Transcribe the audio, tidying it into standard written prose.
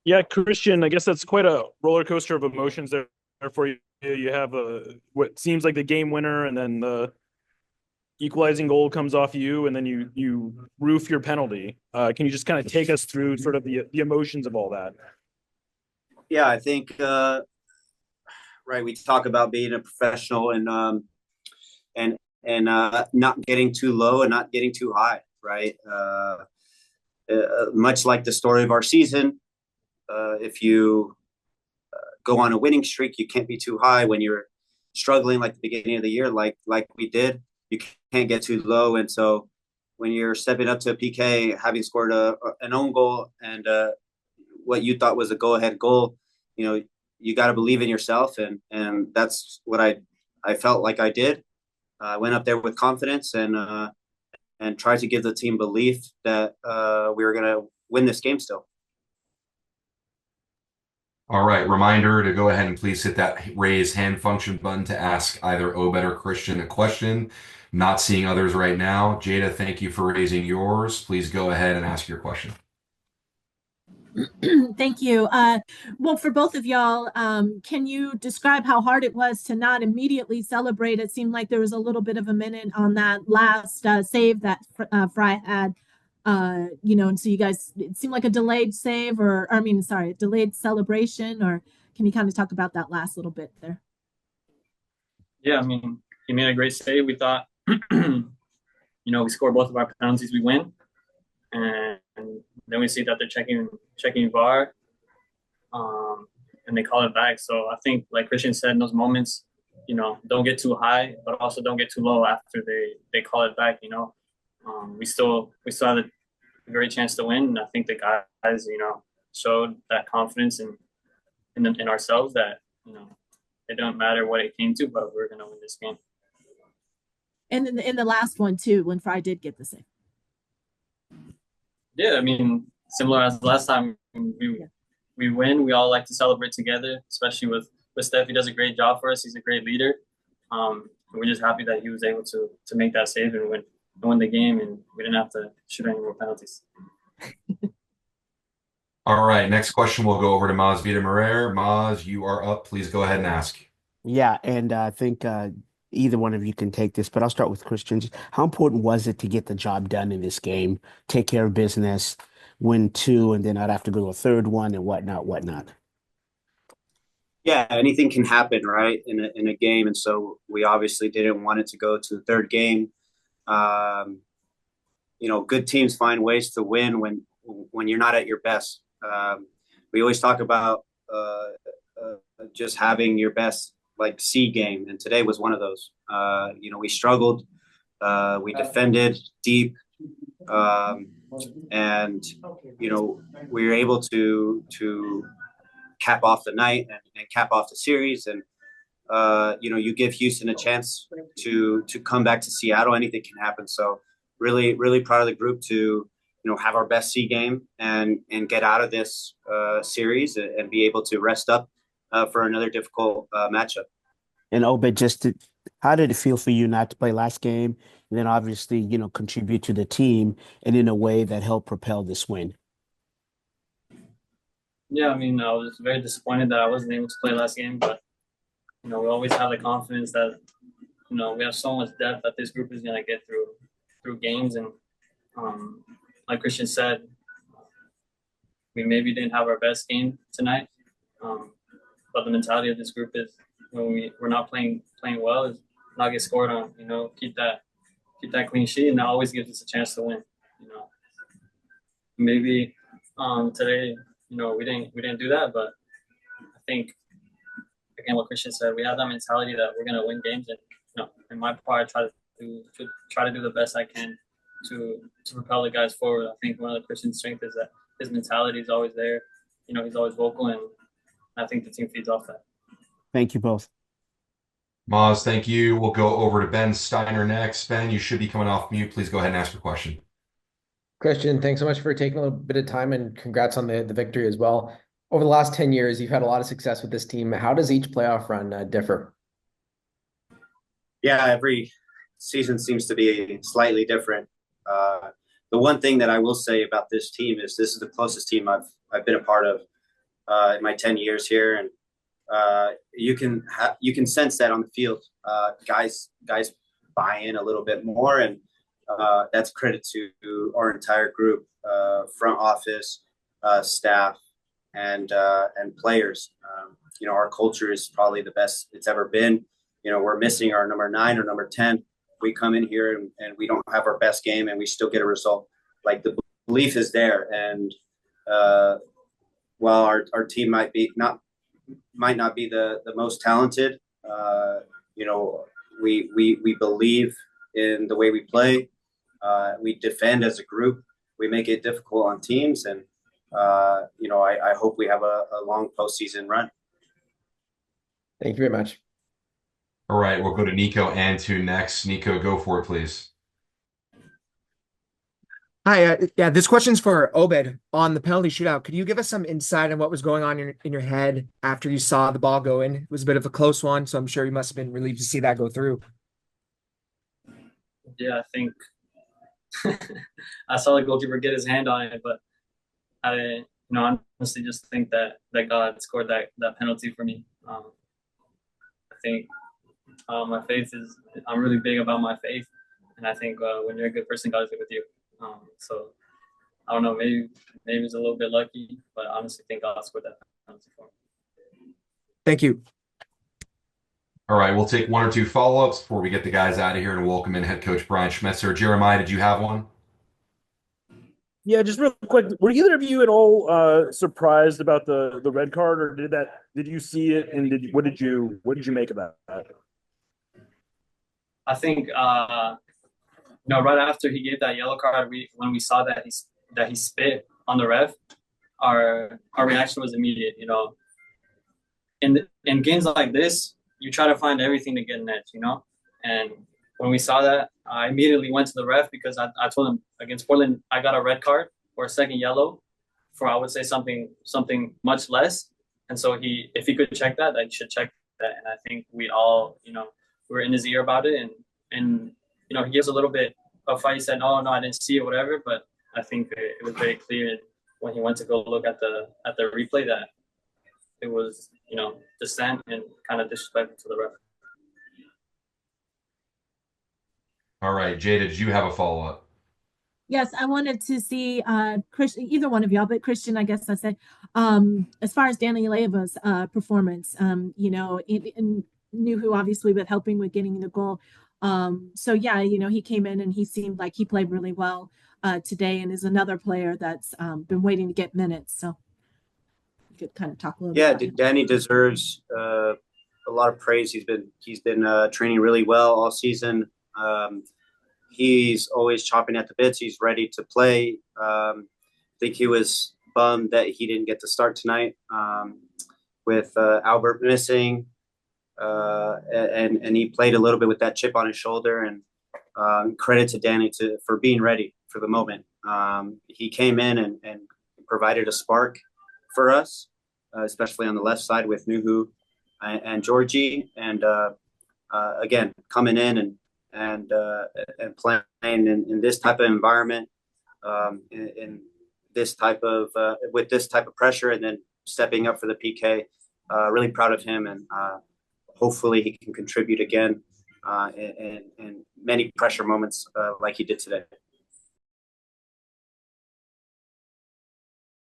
Yeah, Christian, I guess that's quite a roller coaster of emotions there for you. You have what seems like the game winner, and then the equalizing goal comes off you, and then you roof your penalty. Can you just kind of take us through sort of the emotions of all that? Yeah, I think right. We talk about being a professional and not getting too low and not getting too high, right? Much like the story of our season, if you go on a winning streak, you can't be too high. When you're struggling like the beginning of the year, like we did, you can't get too low. And so when you're stepping up to a PK, having scored an own goal and what you thought was a go ahead goal, you know, you got to believe in yourself, and that's what I felt like I did. I went up there with confidence and tried to give the team belief that we were going to win this game still. All right, reminder to go ahead and please hit that raise hand function button to ask either Obed or Christian a question. Not seeing others right now. Jada, thank you for raising yours. Please go ahead and ask your question. Thank you. Well, for both of y'all, can you describe how hard it was to not immediately celebrate? It seemed like there was a little bit of a minute on that last save that Fry had, and so you guys, it seemed like a delayed save, or I mean, sorry, delayed celebration, or can you kind of talk about that last little bit there? Yeah, I mean, he made a great save. We thought, we score both of our penalties, we win, and then we see that they're checking VAR, and they call it back. So I think, like Christian said, in those moments, don't get too high, but also don't get too low after they call it back. We still had a great chance to win, and I think the guys, showed that confidence in ourselves that it don't matter what it came to, but we're gonna win this game. And in the last one too, when Fry did get the save. Yeah, I mean, similar as last time, we win. We all like to celebrate together, especially with Steph. He does a great job for us. He's a great leader. We're just happy that he was able to make that save and win the game, and we didn't have to shoot any more penalties. All right, next question will go over to Maz Vita-Marer. Maz, you are up. Please go ahead and ask. Yeah, and I think either one of you can take this, but I'll start with Christian. How important was it to get the job done in this game, take care of business, win two, and then I'd have to go to a third one and whatnot? Yeah, anything can happen, right, in a game, and so we obviously didn't want it to go to the third game. Good teams find ways to win when you're not at your best. We always talk about just having your best like C game, and today was one of those. We struggled, we defended deep, and we were able to cap off the night and cap off the series, and you give Houston a chance to come back to Seattle. Anything can happen. So really, really proud of the group to have our best C game and get out of this series and be able to rest up for another difficult matchup. And Obed, how did it feel for you not to play last game, and then obviously contribute to the team and in a way that helped propel this win? Yeah, I mean, I was very disappointed that I wasn't able to play last game, but we always have the confidence that we have so much depth that this group is gonna get through games, and like Christian said, we maybe didn't have our best game tonight, but the mentality of this group is when we're not playing well is not get scored on. Keep that clean sheet, and that always gives us a chance to win. Maybe today, we didn't do that, but I think again what Christian said, we have that mentality that we're gonna win games, and in my part, I try to do the best I can to propel the guys forward. I think one of the Christian's strengths is that his mentality is always there. He's always vocal, and I think the team feeds off that. Thank you both. Maz, thank you. We'll go over to Ben Steiner next. Ben, you should be coming off mute. Please go ahead and ask your question. Christian, thanks so much for taking a little bit of time, and congrats on the victory as well. Over the last 10 years, you've had a lot of success with this team. How does each playoff run differ? Yeah, every season seems to be slightly different. The one thing that I will say about this team is this is the closest team I've been a part of in my 10 years here, and you can sense that on the field. Guys buy in a little bit more, and that's credit to our entire group, front office, staff, and players. Our culture is probably the best it's ever been. We're missing our number 9 or number 10. We come in here and we don't have our best game, and we still get a result. Like, the belief is there, and while our team might not be the most talented, we believe in the way we play. We defend as a group. We make it difficult on teams, and I hope we have a long postseason run. Thank you very much. All right, we'll go to Nico and to next. Nico, go for it, please. Hi, yeah, this question's for Obed on the penalty shootout. Could you give us some insight on what was going on in your head after you saw the ball go in? It was a bit of a close one, so I'm sure you must have been relieved to see that go through. Yeah, I think I saw the goalkeeper get his hand on it, but I honestly just think that God scored that penalty for me. I think my faith is, I'm really big about my faith, and I think when you're a good person, God is good with you. So I don't know, maybe it's a little bit lucky, but I honestly think God scored that penalty for me. Thank you. All right, we'll take 1 or 2 follow-ups before we get the guys out of here and welcome in head coach Brian Schmetzer. Jeremiah, did you have one? Yeah, just real quick. Were either of you at all surprised about the red card, or did you see it, and what did you make of that? I think right after he gave that yellow card, when we saw that he spit on the ref, our reaction was immediate. In games like this, you try to find everything to get an edge, And when we saw that, I immediately went to the ref because I told him against Portland, I got a red card or a second yellow for, I would say, something much less. And so if he could check that, he should check that. And I think we all, we were in his ear about it. And he gives a little bit of fight. He said, no, I didn't see it, whatever. But I think it was very clear when he went to go look at the replay that it was, dissent and kind of disrespectful to the ref. All right, Jada, did you have a follow-up? Yes, I wanted to see Christian, either one of y'all, but Christian, I guess I said, as far as Danny Leiva's performance, and Nuhu obviously with helping with getting the goal. So yeah, he came in and he seemed like he played really well today, and is another player that's been waiting to get minutes. So you could kind of talk a little bit about him. Danny deserves a lot of praise. He's been training really well all season. He's always chopping at the bits. He's ready to play. I think he was bummed that he didn't get to start tonight with Albert missing. And he played a little bit with that chip on his shoulder. And credit to Danny for being ready for the moment. He came in and provided a spark for us, especially on the left side with Nuhu and Georgie. And again, coming in and playing in this type of environment, in this type of with this type of pressure, and then stepping up for the PK. Really proud of him, and hopefully he can contribute again in many pressure moments like he did today.